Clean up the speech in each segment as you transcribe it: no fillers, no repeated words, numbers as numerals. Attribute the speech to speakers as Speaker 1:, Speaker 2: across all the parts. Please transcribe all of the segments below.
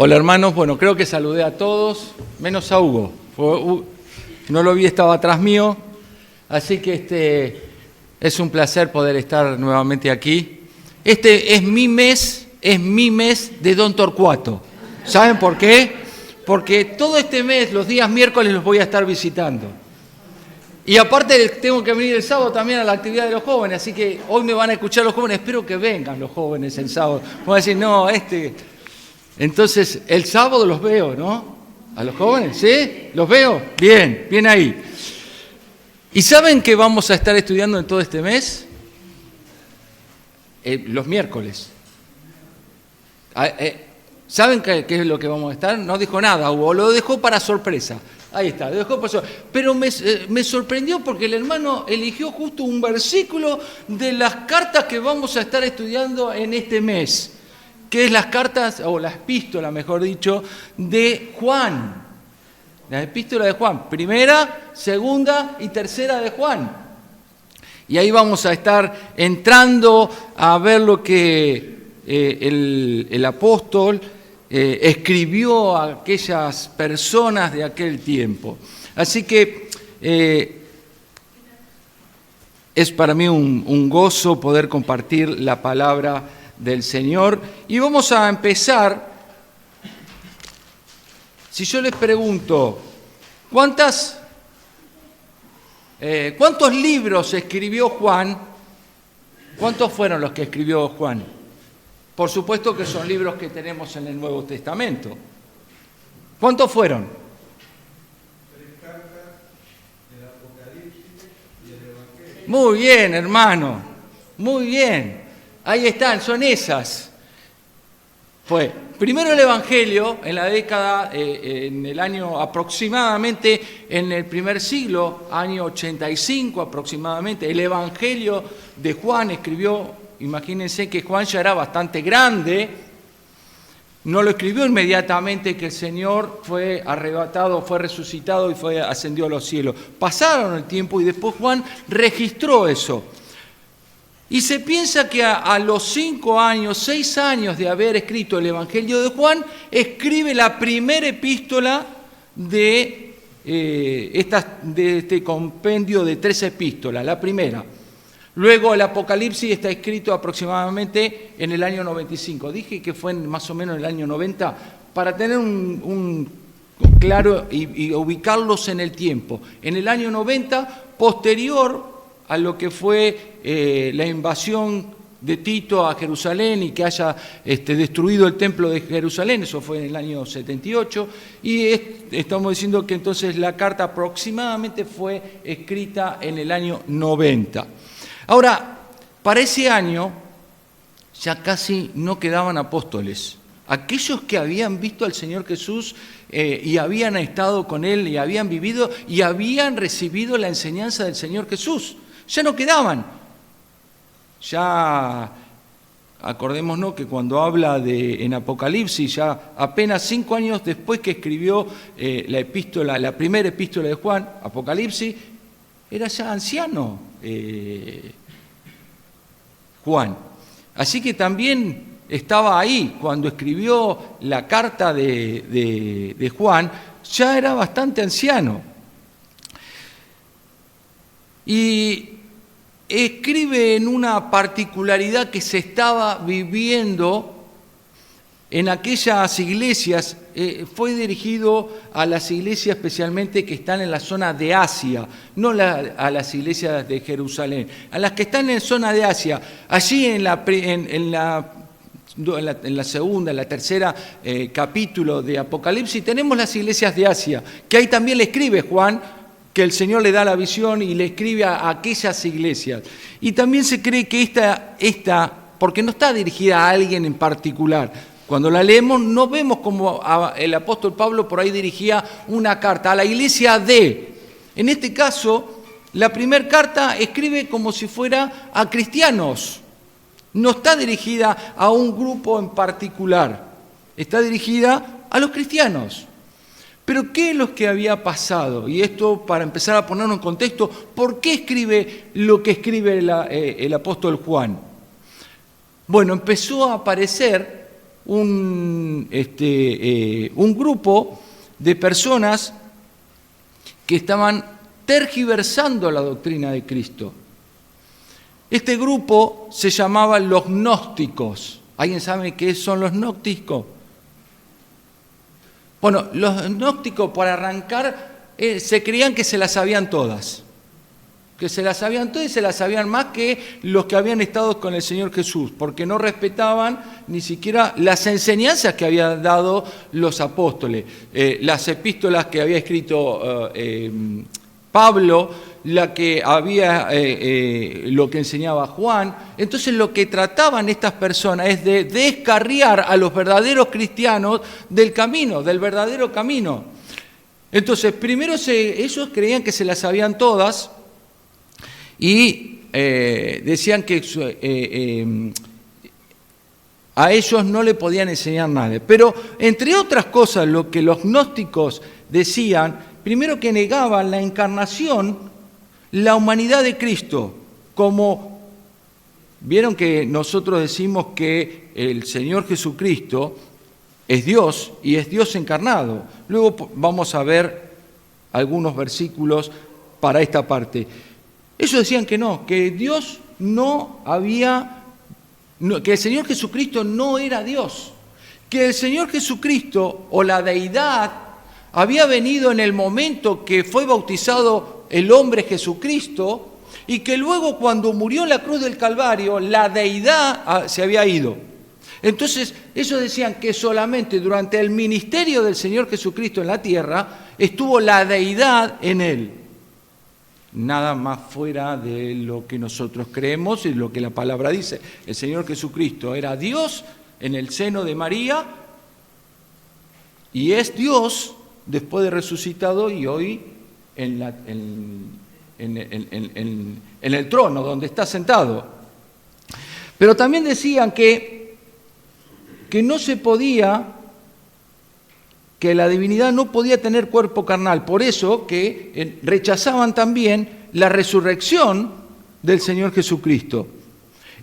Speaker 1: Hola hermanos, bueno, creo que saludé a todos, menos a Hugo. No lo vi, estaba atrás mío, así que es un placer poder estar nuevamente aquí. Este es mi mes de Don Torcuato. ¿Saben por qué? Porque todo este mes, los días miércoles, los voy a estar visitando. Y aparte tengo que venir el sábado también a la actividad de los jóvenes, así que hoy me van a escuchar los jóvenes, espero que vengan los jóvenes el sábado. Van a decir, no, Entonces, el sábado los veo, ¿no? A los jóvenes, ¿sí? ¿Los veo? Bien, bien ahí. ¿Y saben qué vamos a estar estudiando en todo este mes? Los miércoles. ¿Saben qué es lo que vamos a estar? No dijo nada, Hugo, lo dejó para sorpresa. Ahí está, lo dejó para sorpresa. Pero me sorprendió porque el hermano eligió justo un versículo de las cartas que vamos a estar estudiando en este mes, que es las cartas, o la epístola, mejor dicho, de Juan. La epístola de Juan, primera, segunda y tercera de Juan. Y ahí vamos a estar entrando a ver lo que el apóstol escribió a aquellas personas de aquel tiempo. Así que es para mí un gozo poder compartir la palabra del Señor. Y vamos a empezar. Si yo les pregunto, ¿cuántos libros escribió Juan? ¿Cuántos fueron los que escribió Juan? Por supuesto que son libros que tenemos en el Nuevo Testamento. ¿Cuántos fueron?
Speaker 2: 3 cartas, el Apocalipsis y el Evangelio.
Speaker 1: Muy bien, hermano. Muy bien. Ahí están, son esas. Fue primero el Evangelio, en la década, en el año aproximadamente, en el primer siglo, año 85 aproximadamente, el Evangelio de Juan escribió, imagínense que Juan ya era bastante grande, no lo escribió inmediatamente que el Señor fue arrebatado, fue resucitado y ascendió a los cielos. Pasaron el tiempo y después Juan registró eso. Y se piensa que a los 6 años de haber escrito el Evangelio de Juan, escribe la primera epístola de este compendio de 3 epístolas, la primera. Luego el Apocalipsis está escrito aproximadamente en el año 95. Dije que fue más o menos en el año 90, para tener un claro y ubicarlos en el tiempo. En el año 90, posterior a lo que fue la invasión de Tito a Jerusalén y que haya destruido el templo de Jerusalén, eso fue en el año 78, y estamos diciendo que entonces la carta aproximadamente fue escrita en el año 90. Ahora, para ese año ya casi no quedaban apóstoles. Aquellos que habían visto al Señor Jesús y habían estado con Él y habían vivido y habían recibido la enseñanza del Señor Jesús, ya no quedaban. Ya acordémonos que cuando habla en Apocalipsis, ya apenas 5 años después que escribió la primera epístola de Juan, Apocalipsis, era ya anciano Juan. Así que también estaba ahí cuando escribió la carta de Juan, ya era bastante anciano. Y escribe en una particularidad que se estaba viviendo en aquellas iglesias. Fue dirigido a las iglesias especialmente que están en la zona de Asia, no a las iglesias de Jerusalén, a las que están en la zona de Asia. Allí en la segunda, en la tercera capítulo de Apocalipsis tenemos las iglesias de Asia, que ahí también le escribe Juan, que el Señor le da la visión y le escribe a aquellas iglesias. Y también se cree que esta, porque no está dirigida a alguien en particular. Cuando la leemos no vemos como el apóstol Pablo por ahí dirigía una carta a la iglesia de. En este caso, la primera carta escribe como si fuera a cristianos. No está dirigida a un grupo en particular. Está dirigida a los cristianos. Pero ¿qué es lo que había pasado? Y esto para empezar a ponerlo en contexto, ¿por qué escribe lo que escribe el apóstol Juan? Bueno, empezó a aparecer un grupo de personas que estaban tergiversando la doctrina de Cristo. Este grupo se llamaba los gnósticos. ¿Alguien sabe qué son los gnósticos? Bueno, los gnósticos, para arrancar, se creían que se las sabían todas. Que se las sabían todas y se las sabían más que los que habían estado con el Señor Jesús, porque no respetaban ni siquiera las enseñanzas que habían dado los apóstoles, las epístolas que había escrito Pablo, lo que enseñaba Juan. Entonces lo que trataban estas personas es de descarriar a los verdaderos cristianos del camino, del verdadero camino. Entonces primero ellos creían que se las sabían todas, y decían que a ellos no le podían enseñar nada. Pero, entre otras cosas, lo que los gnósticos decían, primero que negaban la encarnación, la humanidad de Cristo, como vieron que nosotros decimos que el Señor Jesucristo es Dios y es Dios encarnado. Luego vamos a ver algunos versículos para esta parte. Ellos decían que no, que Dios que el Señor Jesucristo no era Dios, que el Señor Jesucristo o la deidad había venido en el momento que fue bautizado el hombre Jesucristo y que luego cuando murió en la cruz del Calvario la deidad se había ido. Entonces ellos decían que solamente durante el ministerio del Señor Jesucristo en la tierra estuvo la deidad en él. Nada más fuera de lo que nosotros creemos y lo que la palabra dice. El Señor Jesucristo era Dios en el seno de María y es Dios después de resucitado y hoy en el trono donde está sentado. Pero también decían que no se podía, que la divinidad no podía tener cuerpo carnal, por eso que rechazaban también la resurrección del Señor Jesucristo.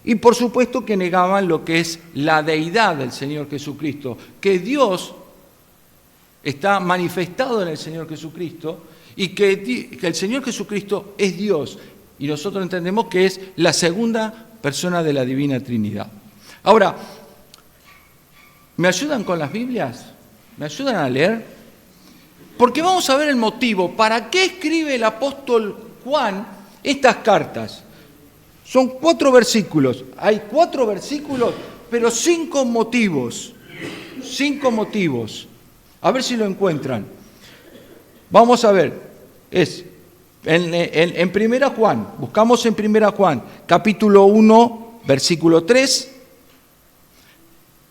Speaker 1: Y por supuesto que negaban lo que es la deidad del Señor Jesucristo, que Dios está manifestado en el Señor Jesucristo y que el Señor Jesucristo es Dios. Y nosotros entendemos que es la segunda persona de la Divina Trinidad. Ahora, ¿me ayudan con las Biblias? ¿Me ayudan a leer? Porque vamos a ver el motivo. ¿Para qué escribe el apóstol Juan estas cartas? Son 4 versículos. Hay 4 versículos, pero 5 motivos. 5 motivos. A ver si lo encuentran. Vamos a ver. Es en 1 Juan. Buscamos en 1 Juan, capítulo 1, versículo 3.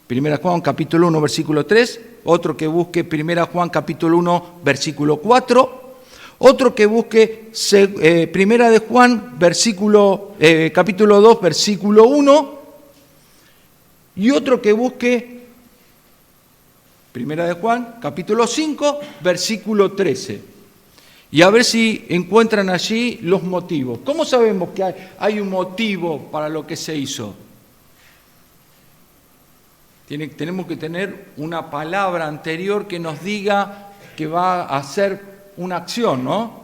Speaker 1: 1 Juan, capítulo 1, versículo 3. Otro que busque 1 Juan capítulo 1, versículo 4, otro que busque 1 de Juan capítulo 2, versículo 1, y otro que busque 1 de Juan capítulo 5, versículo 13. Y a ver si encuentran allí los motivos. ¿Cómo sabemos que hay un motivo para lo que se hizo? Tenemos que tener una palabra anterior que nos diga que va a hacer una acción, ¿no?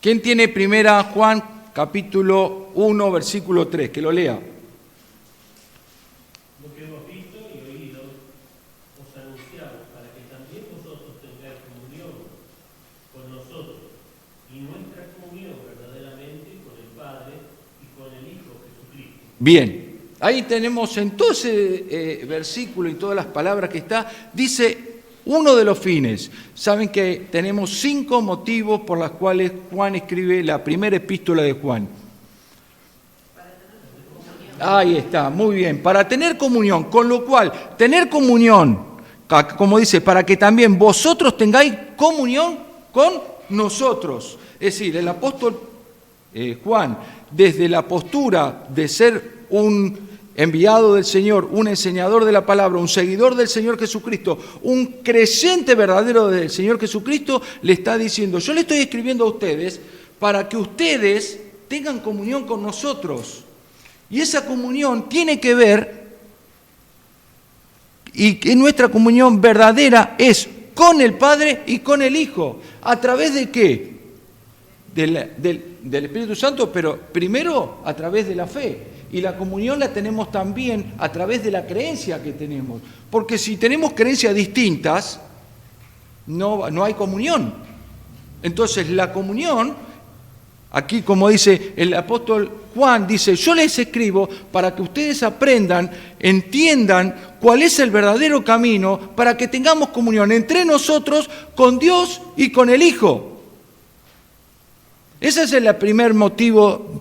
Speaker 1: ¿Quién tiene 1 Juan capítulo 1, versículo 3? Que lo lea.
Speaker 3: Lo que hemos visto y oído os anunciamos para que también vosotros tengáis comunión con nosotros y nuestra comunión verdaderamente con el Padre y con el Hijo Jesucristo.
Speaker 1: Bien. Ahí tenemos en todo ese versículo y todas las palabras que está, dice uno de los fines. Saben que tenemos 5 motivos por los cuales Juan escribe la primera epístola de Juan. Ahí está, muy bien. Para tener comunión, con lo cual, tener comunión, como dice, para que también vosotros tengáis comunión con nosotros. Es decir, el apóstol Juan, desde la postura de ser un enviado del Señor, un enseñador de la palabra, un seguidor del Señor Jesucristo, un creyente verdadero del Señor Jesucristo, le está diciendo, yo le estoy escribiendo a ustedes para que ustedes tengan comunión con nosotros. Y esa comunión tiene que ver Y que nuestra comunión verdadera es con el Padre y con el Hijo. ¿A través de qué? Del Espíritu Santo, pero primero a través de la fe. Y la comunión la tenemos también a través de la creencia que tenemos. Porque si tenemos creencias distintas, no hay comunión. Entonces la comunión, aquí como dice el apóstol Juan, dice, yo les escribo para que ustedes aprendan, entiendan cuál es el verdadero camino, para que tengamos comunión entre nosotros, con Dios y con el Hijo. Ese es el primer motivo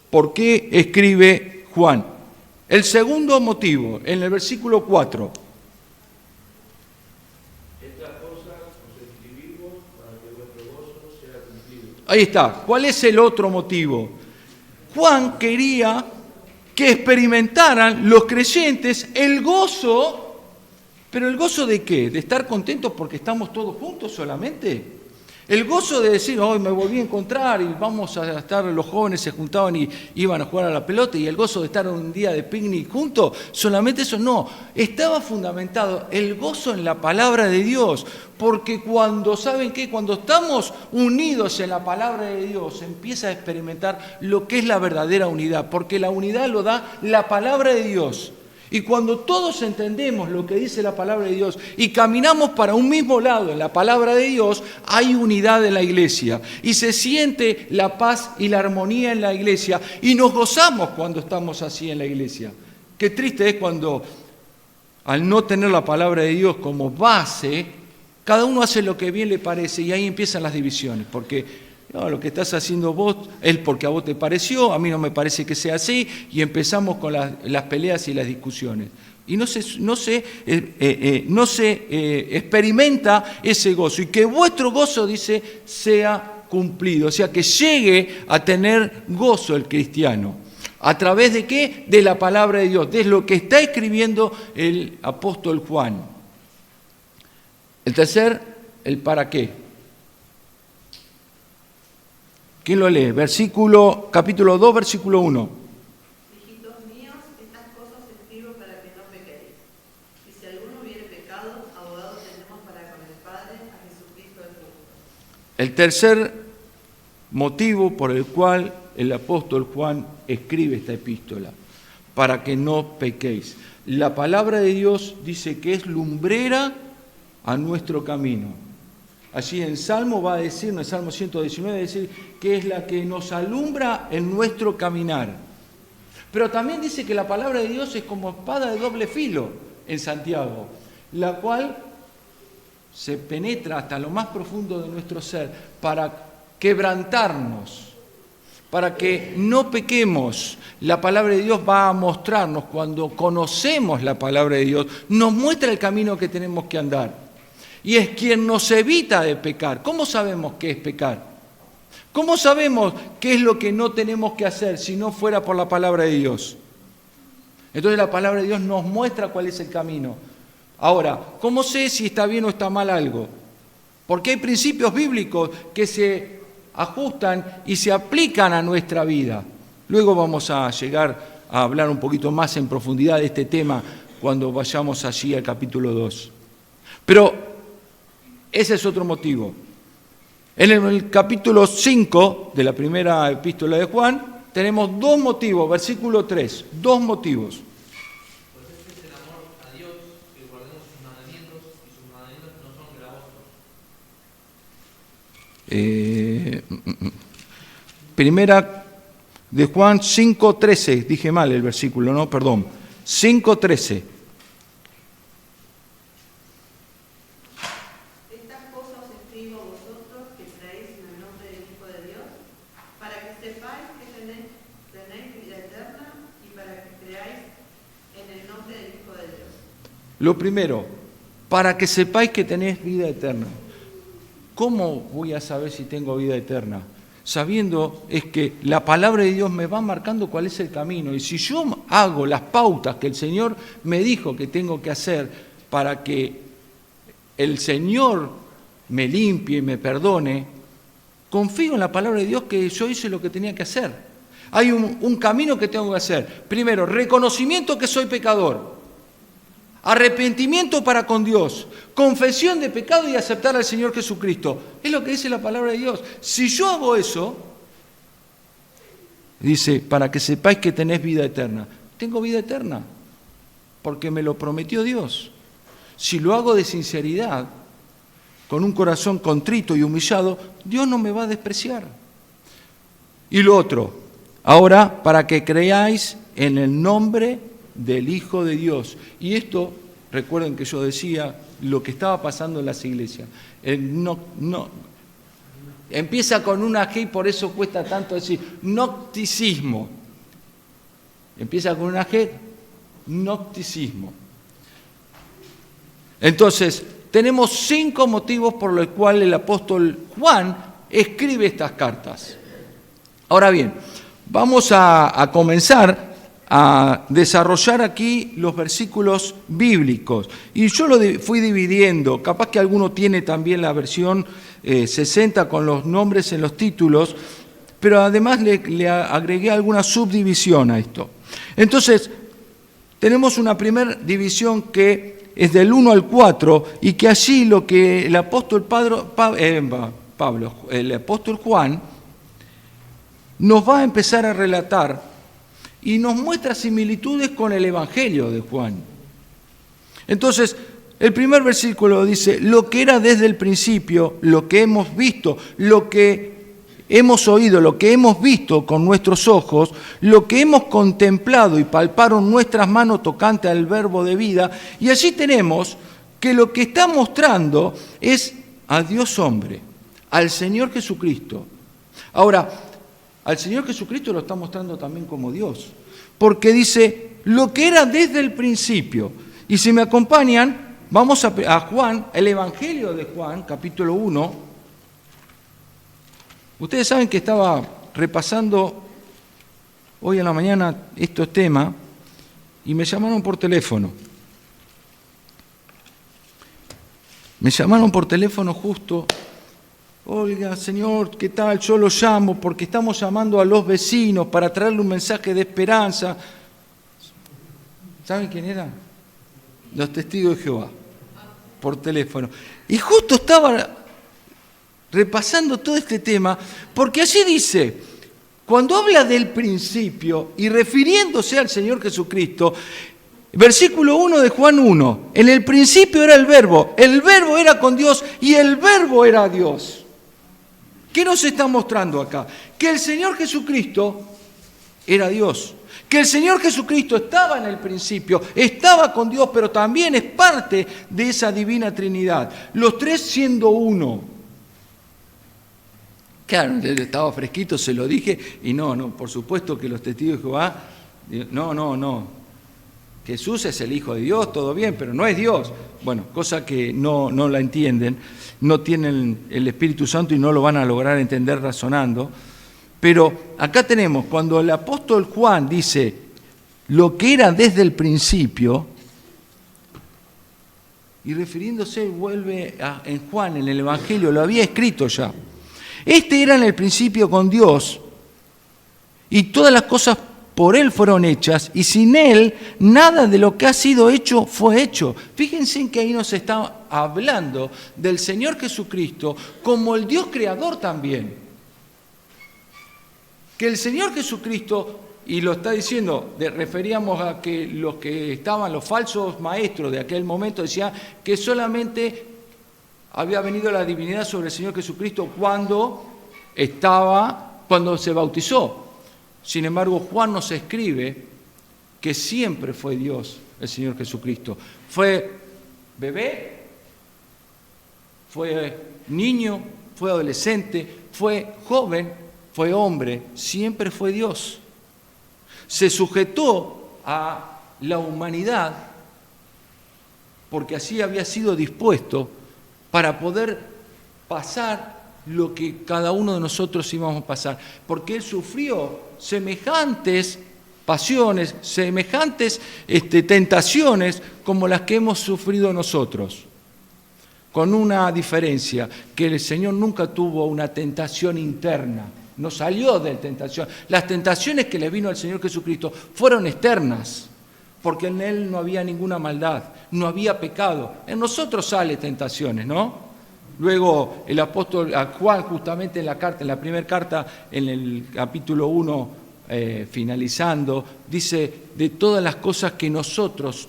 Speaker 1: por qué escribe Juan. El segundo motivo, en el versículo 4.
Speaker 2: Estas cosas os escribimos para que vuestro gozo sea cumplido.
Speaker 1: Ahí está. ¿Cuál es el otro motivo? Juan quería que experimentaran los creyentes el gozo, pero ¿el gozo de qué? ¿De estar contentos porque estamos todos juntos solamente? El gozo de decir, hoy me volví a encontrar y vamos a estar, los jóvenes se juntaban y iban a jugar a la pelota, y el gozo de estar un día de picnic juntos, solamente eso no. Estaba fundamentado el gozo en la palabra de Dios, porque ¿saben qué? Cuando estamos unidos en la palabra de Dios, se empieza a experimentar lo que es la verdadera unidad, porque la unidad lo da la palabra de Dios. Y cuando todos entendemos lo que dice la palabra de Dios y caminamos para un mismo lado en la palabra de Dios, hay unidad en la iglesia. Y se siente la paz y la armonía en la iglesia. Y nos gozamos cuando estamos así en la iglesia. Qué triste es cuando, al no tener la palabra de Dios como base, cada uno hace lo que bien le parece y ahí empiezan las divisiones. Porque no, lo que estás haciendo vos es porque a vos te pareció, a mí no me parece que sea así, y empezamos con las peleas y las discusiones. Y no se experimenta ese gozo. Y que vuestro gozo, dice, sea cumplido. O sea, que llegue a tener gozo el cristiano. ¿A través de qué? De la palabra de Dios. De lo que está escribiendo el apóstol Juan. El tercer, el para qué. ¿Quién lo lee? Capítulo 2, versículo 1.
Speaker 4: Hijitos míos, estas cosas escribo para que no pequéis. Y si alguno hubiere pecado, abogado tenemos para con el Padre, a Jesucristo el justo.
Speaker 1: El tercer motivo por el cual el apóstol Juan escribe esta epístola, para que no pequéis. La palabra de Dios dice que es lumbrera a nuestro camino. Allí en Salmo va a decir, en el Salmo 119, va a decir que es la que nos alumbra en nuestro caminar. Pero también dice que la palabra de Dios es como espada de doble filo en Santiago, la cual se penetra hasta lo más profundo de nuestro ser para quebrantarnos, para que no pequemos. La palabra de Dios va a mostrarnos, cuando conocemos la palabra de Dios, nos muestra el camino que tenemos que andar. Y es quien nos evita de pecar. ¿Cómo sabemos qué es pecar? ¿Cómo sabemos qué es lo que no tenemos que hacer si no fuera por la palabra de Dios? Entonces la palabra de Dios nos muestra cuál es el camino. Ahora, ¿cómo sé si está bien o está mal algo? Porque hay principios bíblicos que se ajustan y se aplican a nuestra vida. Luego vamos a llegar a hablar un poquito más en profundidad de este tema cuando vayamos allí al capítulo 2. Pero ese es otro motivo. En el capítulo 5 de la primera epístola de Juan tenemos dos motivos, versículo 3, dos motivos.
Speaker 5: Pues este es el amor a Dios, que guardemos sus mandamientos, y sus mandamientos no son gravosos.
Speaker 1: Primera de Juan 5:13, dije mal el versículo, no, perdón, 5:13. Lo primero, para que sepáis que tenéis vida eterna. ¿Cómo voy a saber si tengo vida eterna? Sabiendo es que la palabra de Dios me va marcando cuál es el camino. Y si yo hago las pautas que el Señor me dijo que tengo que hacer para que el Señor me limpie y me perdone, confío en la palabra de Dios que yo hice lo que tenía que hacer. hay un camino que tengo que hacer. Primero, reconocimiento que soy pecador, arrepentimiento para con Dios, confesión de pecado y aceptar al Señor Jesucristo. Es lo que dice la palabra de Dios. Si yo hago eso, dice, para que sepáis que tenés vida eterna. Tengo vida eterna, porque me lo prometió Dios. Si lo hago de sinceridad, con un corazón contrito y humillado, Dios no me va a despreciar. Y lo otro, ahora para que creáis en el nombre del Hijo de Dios. Y esto, recuerden que yo decía lo que estaba pasando en las iglesias. Empieza con una G y por eso cuesta tanto decir gnosticismo. Empieza con una G, gnosticismo. Entonces, tenemos 5 motivos por los cuales el apóstol Juan escribe estas cartas. Ahora bien, vamos a comenzar a desarrollar aquí los versículos bíblicos. Y yo lo fui dividiendo, capaz que alguno tiene también la versión 60 con los nombres en los títulos, pero además le agregué alguna subdivisión a esto. Entonces, tenemos una primera división que es del 1 al 4 y que allí lo que el apóstol el apóstol Juan nos va a empezar a relatar y nos muestra similitudes con el Evangelio de Juan. Entonces, el primer versículo dice, lo que era desde el principio, lo que hemos visto, lo que hemos oído, lo que hemos visto con nuestros ojos, lo que hemos contemplado y palparon nuestras manos tocante al verbo de vida. Y allí tenemos que lo que está mostrando es a Dios hombre, al Señor Jesucristo. Ahora, al Señor Jesucristo lo está mostrando también como Dios, porque dice lo que era desde el principio. Y si me acompañan, vamos a Juan, el Evangelio de Juan, capítulo 1. Ustedes saben que estaba repasando hoy en la mañana estos temas y me llamaron por teléfono. Me llamaron por teléfono justo. Oiga, señor, ¿qué tal? Yo lo llamo porque estamos llamando a los vecinos para traerle un mensaje de esperanza. ¿Saben quién eran? Los testigos de Jehová, por teléfono. Y justo estaba repasando todo este tema, porque allí dice, cuando habla del principio y refiriéndose al Señor Jesucristo, versículo 1 de Juan 1, en el principio era el verbo era con Dios y el verbo era Dios. ¿Qué nos está mostrando acá? Que el Señor Jesucristo era Dios, que el Señor Jesucristo estaba en el principio, estaba con Dios, pero también es parte de esa divina Trinidad, los tres siendo uno. Claro, estaba fresquito, se lo dije, y no, por supuesto que los testigos de Jehová, no, Jesús es el Hijo de Dios, todo bien, pero no es Dios. Bueno, cosa que no la entienden, no tienen el Espíritu Santo y no lo van a lograr entender razonando. Pero acá tenemos, cuando el apóstol Juan dice lo que era desde el principio, y refiriéndose, vuelve en Juan, en el Evangelio, lo había escrito ya. Este era en el principio con Dios, y todas las cosas por Él fueron hechas, y sin Él nada de lo que ha sido hecho fue hecho. Fíjense en que ahí nos está hablando del Señor Jesucristo como el Dios creador también. Que el Señor Jesucristo, y lo está diciendo, referíamos a que los que estaban, los falsos maestros de aquel momento, decían que solamente había venido la divinidad sobre el Señor Jesucristo cuando se bautizó. Sin embargo, Juan nos escribe que siempre fue Dios el Señor Jesucristo. Fue bebé, fue niño, fue adolescente, fue joven, fue hombre, siempre fue Dios. Se sujetó a la humanidad porque así había sido dispuesto para poder pasar lo que cada uno de nosotros íbamos a pasar, porque Él sufrió semejantes pasiones, semejantes tentaciones como las que hemos sufrido nosotros, con una diferencia, que el Señor nunca tuvo una tentación interna no salió de tentación. Las tentaciones que le vino al Señor Jesucristo fueron externas, porque en Él no había ninguna maldad, no había pecado. En nosotros sale tentaciones, ¿no? Luego el apóstol Juan, justamente en la primera carta, en el capítulo 1, finalizando, dice de todas las cosas que nosotros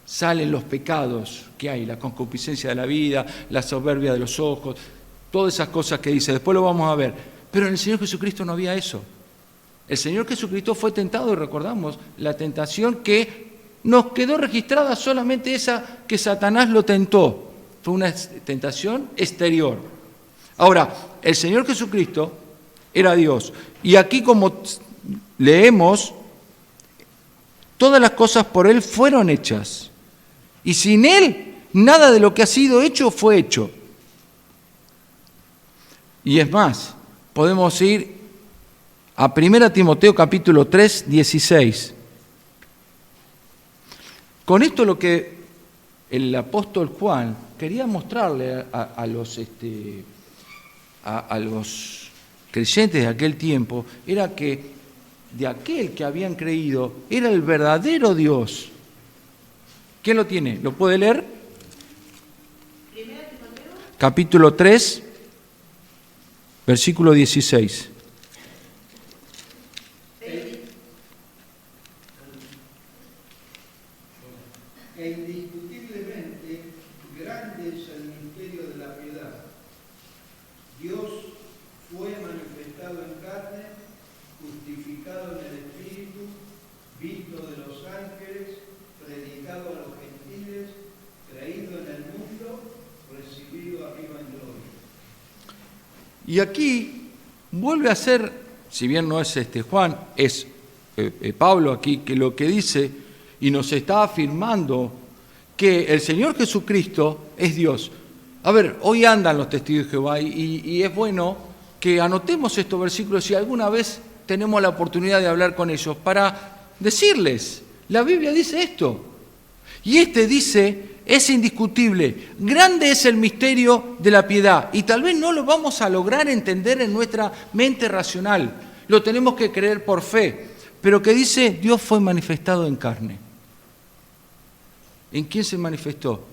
Speaker 1: salen los pecados que hay, la concupiscencia de la vida, la soberbia de los ojos, todas esas cosas que dice, después lo vamos a ver. Pero en el Señor Jesucristo no había eso. El Señor Jesucristo fue tentado, y recordamos la tentación que nos quedó registrada solamente esa que Satanás lo tentó. Fue una tentación exterior. Ahora, el Señor Jesucristo era Dios. Y aquí, como leemos, todas las cosas por Él fueron hechas. Y sin Él, nada de lo que ha sido hecho fue hecho. Y es más, podemos ir a 1 Timoteo capítulo 3, 16. Con esto lo que el apóstol Juan quería mostrarle a los creyentes de aquel tiempo era que de aquel que habían creído era el verdadero Dios. ¿Quién lo tiene? ¿Lo puede leer?
Speaker 4: 1 Timoteo.
Speaker 1: Capítulo 3, versículo 16.
Speaker 6: E indiscutiblemente grande es el misterio de la piedad. Dios fue manifestado en carne, justificado en el Espíritu, visto de los ángeles, predicado a los gentiles, creído en el mundo, recibido arriba en gloria.
Speaker 1: Y aquí vuelve a ser, si bien no es Juan, es Pablo aquí, que lo que dice y nos está afirmando que el Señor Jesucristo es Dios. A ver, hoy andan los testigos de Jehová y es bueno que anotemos estos versículos si alguna vez tenemos la oportunidad de hablar con ellos para decirles, la Biblia dice esto. Y dice, es indiscutible, grande es el misterio de la piedad y tal vez no lo vamos a lograr entender en nuestra mente racional, lo tenemos que creer por fe, pero que dice, Dios fue manifestado en carne. ¿En quién se manifestó?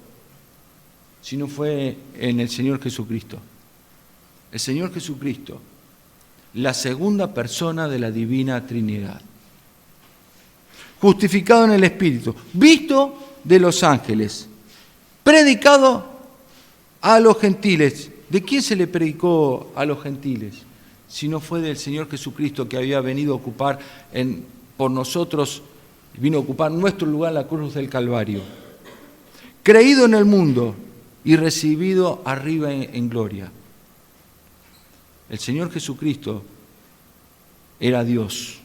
Speaker 1: Si no fue en el Señor Jesucristo. El Señor Jesucristo, la segunda persona de la Divina Trinidad. Justificado en el Espíritu, visto de los ángeles, predicado a los gentiles. ¿De quién se le predicó a los gentiles? Si no fue del Señor Jesucristo que había venido a ocupar por nosotros, vino a ocupar nuestro lugar en la cruz del Calvario. Creído en el mundo y recibido arriba en gloria. El Señor Jesucristo era Dios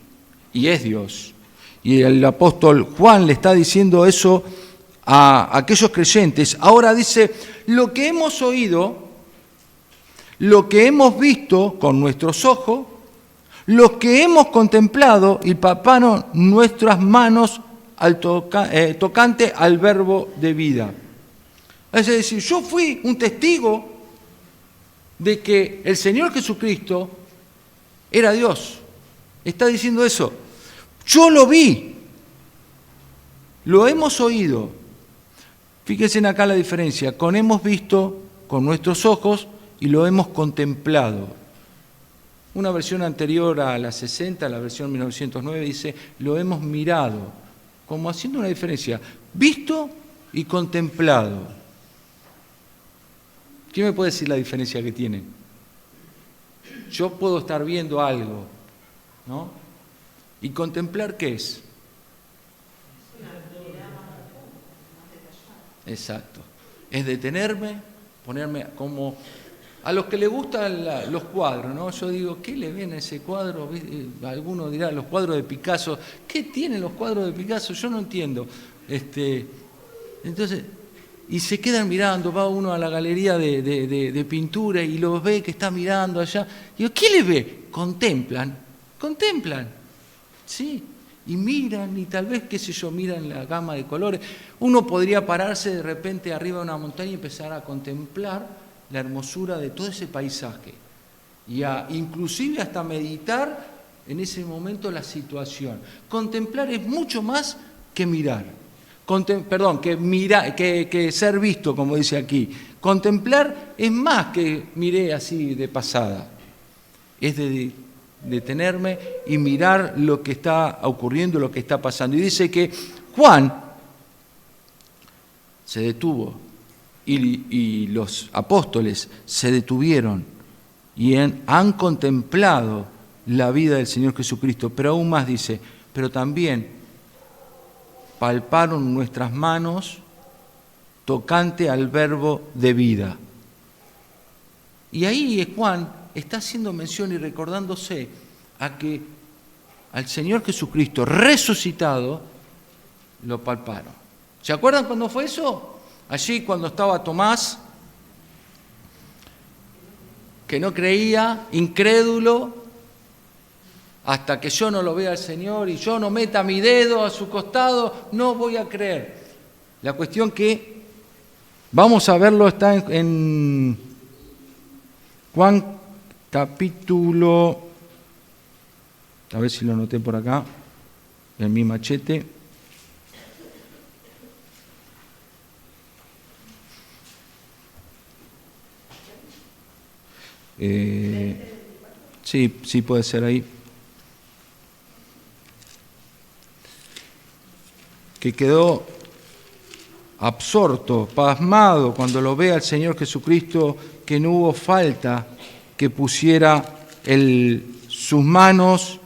Speaker 1: y es Dios. Y el apóstol Juan le está diciendo eso a aquellos creyentes. Ahora dice, lo que hemos oído, lo que hemos visto con nuestros ojos, lo que hemos contemplado y palparon nuestras manos tocante al verbo de vida. Es decir, yo fui un testigo de que el Señor Jesucristo era Dios. Está diciendo eso. Yo lo vi, lo hemos oído. Fíjense acá la diferencia. Hemos visto con nuestros ojos y lo hemos contemplado. Una versión anterior a la 60, la versión 1909, dice, lo hemos mirado, como haciendo una diferencia, visto y contemplado. ¿Quién me puede decir la diferencia que tienen? Yo puedo estar viendo algo, ¿no? ¿Y contemplar qué es? Exacto. Es detenerme, ponerme como... A los que les gustan los cuadros, ¿no? Yo digo, ¿qué le ven a ese cuadro? Algunos dirán, los cuadros de Picasso. ¿Qué tienen los cuadros de Picasso? Yo no entiendo. Entonces, y se quedan mirando, va uno a la galería de pintura y los ve que está mirando allá. Y digo, ¿qué le ve? Contemplan, ¿sí? Y miran, y tal vez, qué sé yo, miran la gama de colores. Uno podría pararse de repente arriba de una montaña y empezar a contemplar la hermosura de todo ese paisaje. y a inclusive hasta meditar en ese momento la situación. Contemplar es mucho más que mirar. Que ser visto, como dice aquí. Contemplar es más que miré así de pasada. Es de detenerme y mirar lo que está ocurriendo, lo que está pasando. Y dice que Juan se detuvo y los apóstoles se detuvieron y han contemplado la vida del Señor Jesucristo. Pero aún más dice, pero también palparon nuestras manos tocante al verbo de vida. Y ahí Juan está haciendo mención y recordándose a que al Señor Jesucristo resucitado lo palparon. ¿Se acuerdan cuándo fue eso? Allí cuando estaba Tomás, que no creía, incrédulo, hasta que yo no lo vea al Señor y yo no meta mi dedo a su costado, no voy a creer. La cuestión que, vamos a verlo, está en Juan capítulo, a ver si lo anoté por acá, en mi machete. Sí, puede ser ahí. Que quedó absorto, pasmado, cuando lo ve al Señor Jesucristo, que no hubo falta que pusiera sus manos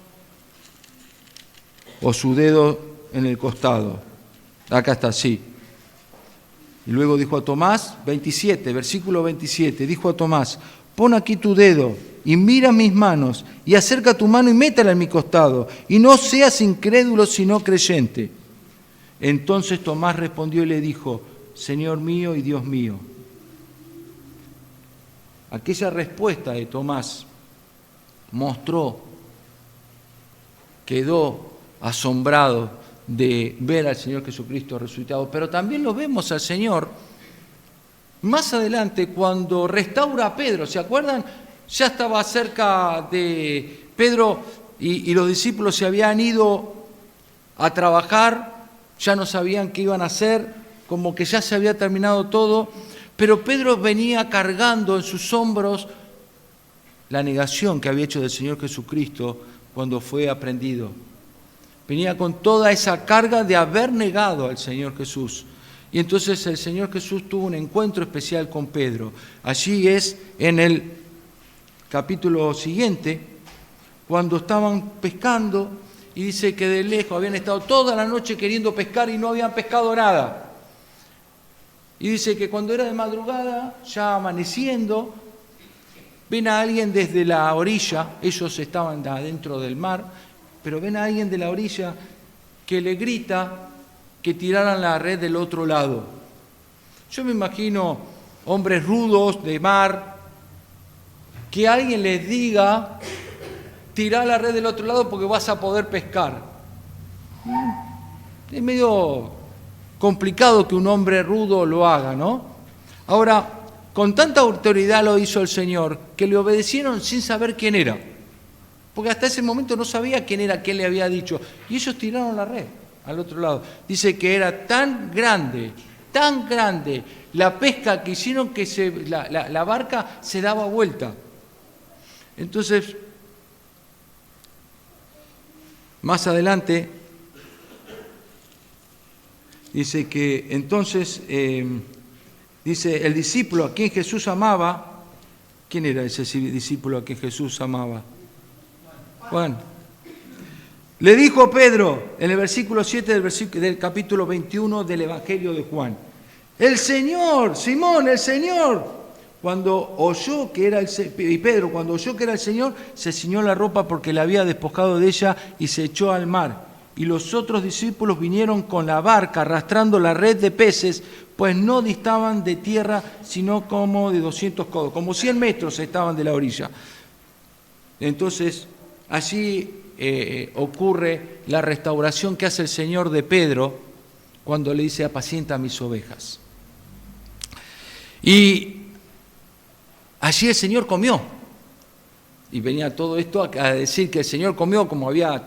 Speaker 1: o su dedo en el costado. Acá está, sí. Y luego dijo a Tomás, 27, versículo 27, dijo a Tomás, pon aquí tu dedo y mira mis manos y acerca tu mano y métela en mi costado y no seas incrédulo sino creyente. Entonces Tomás respondió y le dijo, Señor mío y Dios mío. Aquella respuesta de Tomás quedó asombrado de ver al Señor Jesucristo resucitado, pero también lo vemos al Señor más adelante cuando restaura a Pedro. ¿Se acuerdan? Ya estaba cerca de Pedro y los discípulos se habían ido a trabajar, ya no sabían qué iban a hacer, como que ya se había terminado todo, pero Pedro venía cargando en sus hombros la negación que había hecho del Señor Jesucristo cuando fue aprehendido. Venía con toda esa carga de haber negado al Señor Jesús. Y entonces el Señor Jesús tuvo un encuentro especial con Pedro. Allí es en el capítulo siguiente, cuando estaban pescando, y dice que de lejos habían estado toda la noche queriendo pescar y no habían pescado nada. Y dice que cuando era de madrugada, ya amaneciendo, ven a alguien desde la orilla, ellos estaban adentro del mar, pero ven a alguien de la orilla que le grita que tiraran la red del otro lado. Yo me imagino hombres rudos de mar, que alguien les diga, tirá la red del otro lado porque vas a poder pescar. Es medio complicado que un hombre rudo lo haga, ¿no? Ahora, con tanta autoridad lo hizo el Señor, que le obedecieron sin saber quién era. Porque hasta ese momento no sabía quién era, quién le había dicho. Y ellos tiraron la red al otro lado. Dice que era tan grande la pesca que hicieron que la barca se daba vuelta. Entonces, más adelante, dice que entonces, dice, el discípulo a quien Jesús amaba, ¿quién era ese discípulo a quien Jesús amaba? Juan. Le dijo Pedro, en el versículo 7 del capítulo 21 del Evangelio de Juan, el Señor, Simón, el Señor. Cuando oyó que era Pedro, cuando oyó que era el Señor, se ciñó la ropa porque le había despojado de ella y se echó al mar. Y los otros discípulos vinieron con la barca arrastrando la red de peces, pues no distaban de tierra, sino como de 200 codos, como 100 metros estaban de la orilla. Entonces, allí ocurre la restauración que hace el Señor de Pedro cuando le dice, apacienta mis ovejas. Y allí el Señor comió. Y venía todo esto a decir que el Señor comió, como había,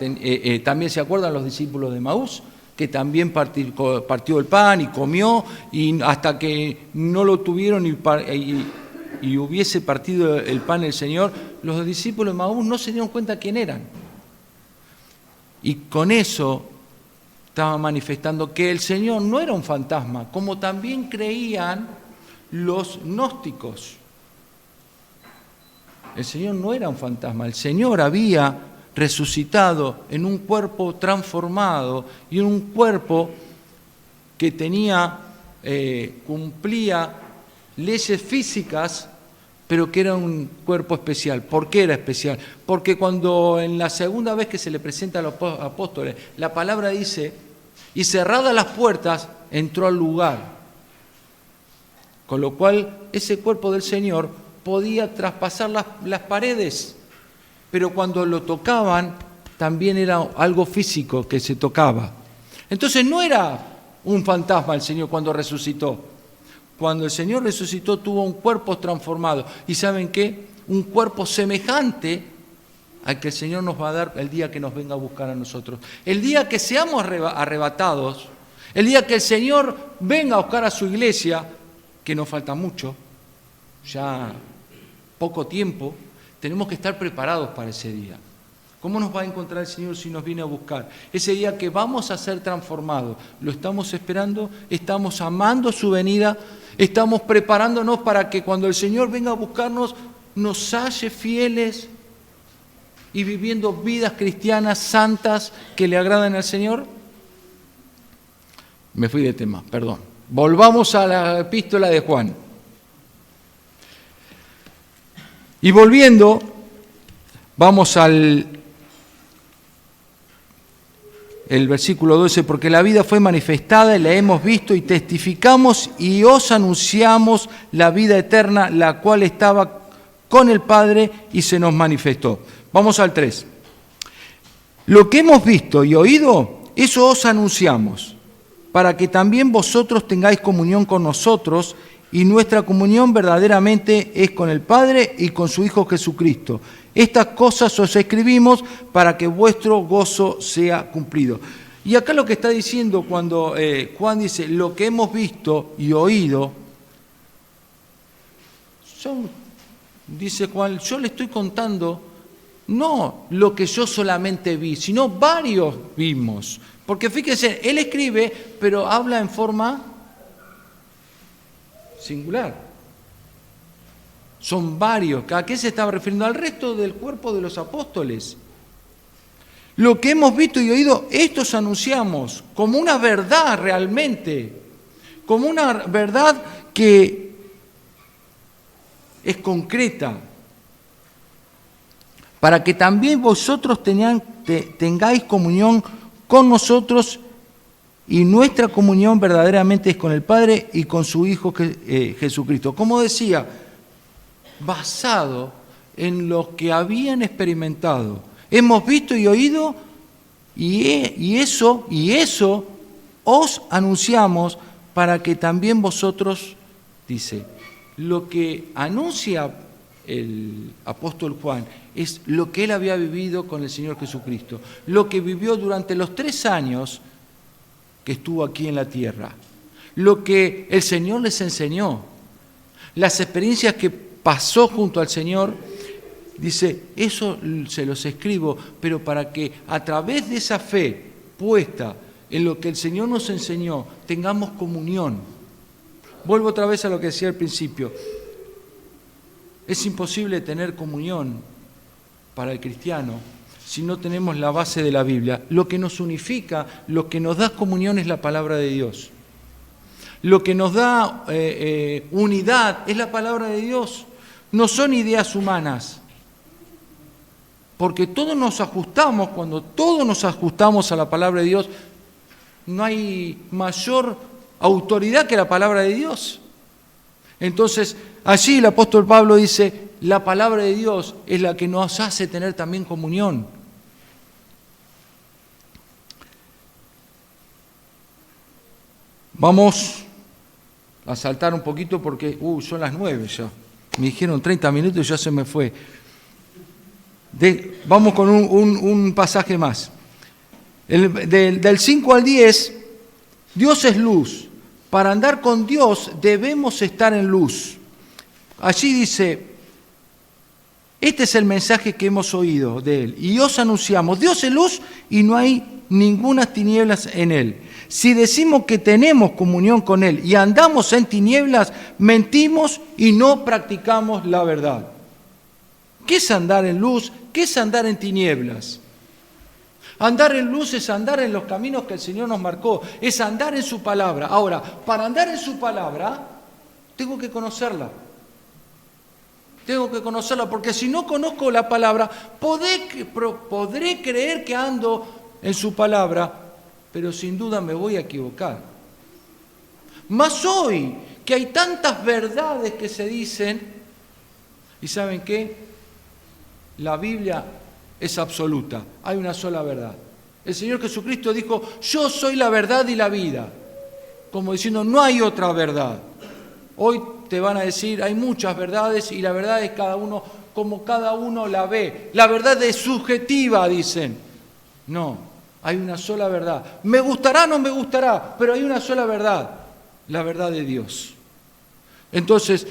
Speaker 1: también se acuerdan los discípulos de Maús, que también partió el pan y comió, y hasta que no lo tuvieron y hubiese partido el pan el Señor, los discípulos de Maús no se dieron cuenta quién eran. Y con eso estaba manifestando que el Señor no era un fantasma, como también creían los gnósticos. El Señor no era un fantasma, el Señor había resucitado en un cuerpo transformado y en un cuerpo que cumplía leyes físicas, pero que era un cuerpo especial. ¿Por qué era especial? Porque cuando en la segunda vez que se le presenta a los apóstoles, la palabra dice, y cerradas las puertas, entró al lugar. Con lo cual, ese cuerpo del Señor podía traspasar las paredes, pero cuando lo tocaban, también era algo físico que se tocaba. Entonces no era un fantasma el Señor cuando resucitó. Cuando el Señor resucitó tuvo un cuerpo transformado. ¿Y saben qué? Un cuerpo semejante al que el Señor nos va a dar el día que nos venga a buscar a nosotros. El día que seamos arrebatados, el día que el Señor venga a buscar a su iglesia, que nos falta mucho, ya poco tiempo, tenemos que estar preparados para ese día. ¿Cómo nos va a encontrar el Señor si nos viene a buscar? Ese día que vamos a ser transformados, ¿lo estamos esperando? ¿Estamos amando su venida? ¿Estamos preparándonos para que cuando el Señor venga a buscarnos nos halle fieles y viviendo vidas cristianas santas que le agradan al Señor? Me fui de tema, perdón. Volvamos a la epístola de Juan. Y volviendo, vamos al versículo 12, porque la vida fue manifestada y la hemos visto y testificamos y os anunciamos la vida eterna, la cual estaba con el Padre y se nos manifestó. Vamos al 3. Lo que hemos visto y oído, eso os anunciamos, para que también vosotros tengáis comunión con nosotros, y nuestra comunión verdaderamente es con el Padre y con su Hijo Jesucristo. Estas cosas os escribimos para que vuestro gozo sea cumplido. Y acá lo que está diciendo cuando Juan dice, lo que hemos visto y oído, dice Juan, yo le estoy contando no lo que yo solamente vi, sino varios vimos. Porque fíjense, él escribe, pero habla en forma singular. Son varios. ¿A qué se estaba refiriendo? Al resto del cuerpo de los apóstoles. Lo que hemos visto y oído, estos anunciamos como una verdad realmente, como una verdad que es concreta, para que también vosotros tengáis comunión con nosotros, y nuestra comunión verdaderamente es con el Padre y con su Hijo Jesucristo. Como decía, basado en lo que habían experimentado. Hemos visto y oído y eso os anunciamos para que también vosotros, dice, lo que anuncia el apóstol Juan es lo que él había vivido con el Señor Jesucristo, lo que vivió durante los 3 años que estuvo aquí en la tierra, lo que el Señor les enseñó, las experiencias que pasó junto al Señor. Dice, eso se los escribo, pero para que a través de esa fe puesta en lo que el Señor nos enseñó, tengamos comunión. Vuelvo otra vez a lo que decía al principio. Es imposible tener comunión para el cristiano si no tenemos la base de la Biblia. Lo que nos unifica, lo que nos da comunión es la palabra de Dios. Lo que nos da unidad es la palabra de Dios. No son ideas humanas. Porque todos nos ajustamos, cuando todos nos ajustamos a la palabra de Dios, no hay mayor autoridad que la palabra de Dios. Entonces, allí el apóstol Pablo dice, la palabra de Dios es la que nos hace tener también comunión. Vamos a saltar un poquito porque son las 9 ya. Me dijeron 30 minutos y ya se me fue. Vamos con un pasaje más. Del 5 al 10, Dios es luz. Para andar con Dios debemos estar en luz. Allí dice, este es el mensaje que hemos oído de Él. Y os anunciamos, Dios es luz y no hay ninguna tinieblas en Él. Si decimos que tenemos comunión con Él y andamos en tinieblas, mentimos y no practicamos la verdad. ¿Qué es andar en luz? ¿Qué es andar en tinieblas? Andar en luz es andar en los caminos que el Señor nos marcó, es andar en su palabra. Ahora, para andar en su palabra, tengo que conocerla. Tengo que conocerla, porque si no conozco la palabra, podré creer que ando en su palabra, pero sin duda me voy a equivocar. Más hoy, que hay tantas verdades que se dicen, ¿y saben qué? La Biblia es absoluta, hay una sola verdad. El Señor Jesucristo dijo, yo soy la verdad y la vida, como diciendo, no hay otra verdad. Hoy te van a decir, hay muchas verdades y la verdad es cada uno como cada uno la ve. La verdad es subjetiva, dicen. No, hay una sola verdad. Me gustará o no me gustará, pero hay una sola verdad, la verdad de Dios. Entonces,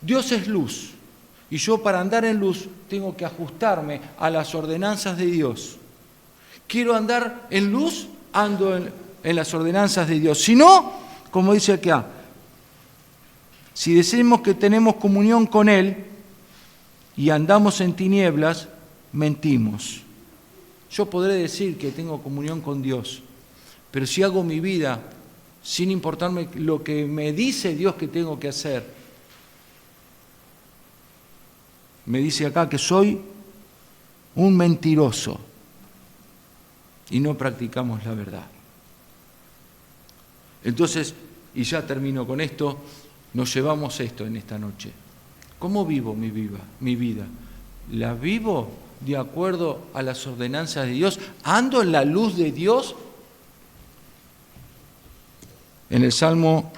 Speaker 1: Dios es luz. Y yo para andar en luz tengo que ajustarme a las ordenanzas de Dios. Quiero andar en luz, ando en las ordenanzas de Dios. Si no, como dice acá, si decimos que tenemos comunión con Él y andamos en tinieblas, mentimos. Yo podré decir que tengo comunión con Dios, pero si hago mi vida sin importarme lo que me dice Dios que tengo que hacer, me dice acá que soy un mentiroso y no practicamos la verdad. Entonces, y ya termino con esto, nos llevamos esto en esta noche. ¿Cómo vivo mi vida? ¿La vivo de acuerdo a las ordenanzas de Dios? ¿Ando en la luz de Dios? En el Salmo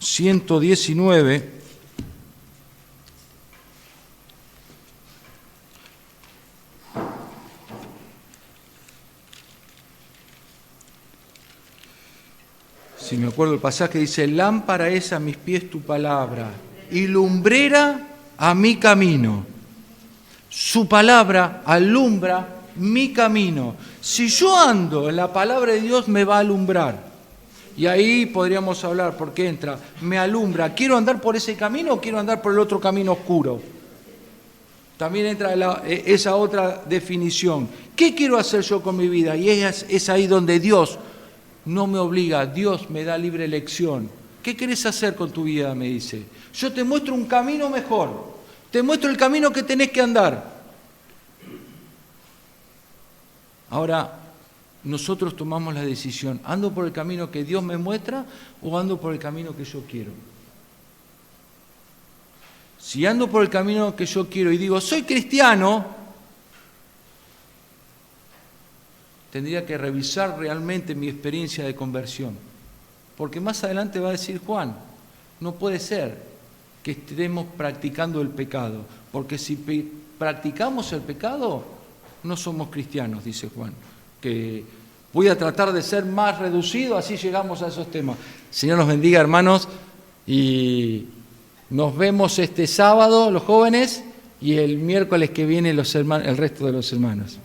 Speaker 1: 119, si me acuerdo el pasaje, dice, lámpara es a mis pies tu palabra y lumbrera a mi camino. Su palabra alumbra mi camino. Si yo ando en la palabra de Dios, me va a alumbrar. Y ahí podríamos hablar, porque entra, me alumbra. ¿Quiero andar por ese camino o quiero andar por el otro camino oscuro? También entra esa otra definición. ¿Qué quiero hacer yo con mi vida? Y es ahí donde Dios no me obliga, Dios me da libre elección. ¿Qué querés hacer con tu vida? Me dice. Yo te muestro un camino mejor. Te muestro el camino que tenés que andar. Ahora, nosotros tomamos la decisión. ¿Ando por el camino que Dios me muestra o ando por el camino que yo quiero? Si ando por el camino que yo quiero y digo, soy cristiano, tendría que revisar realmente mi experiencia de conversión. Porque más adelante va a decir Juan, no puede ser que estemos practicando el pecado, porque si practicamos el pecado, no somos cristianos, dice Juan. Que voy a tratar de ser más reducido, así llegamos a esos temas. Señor nos bendiga, hermanos, y nos vemos este sábado, los jóvenes, y el miércoles que viene el resto de los hermanos.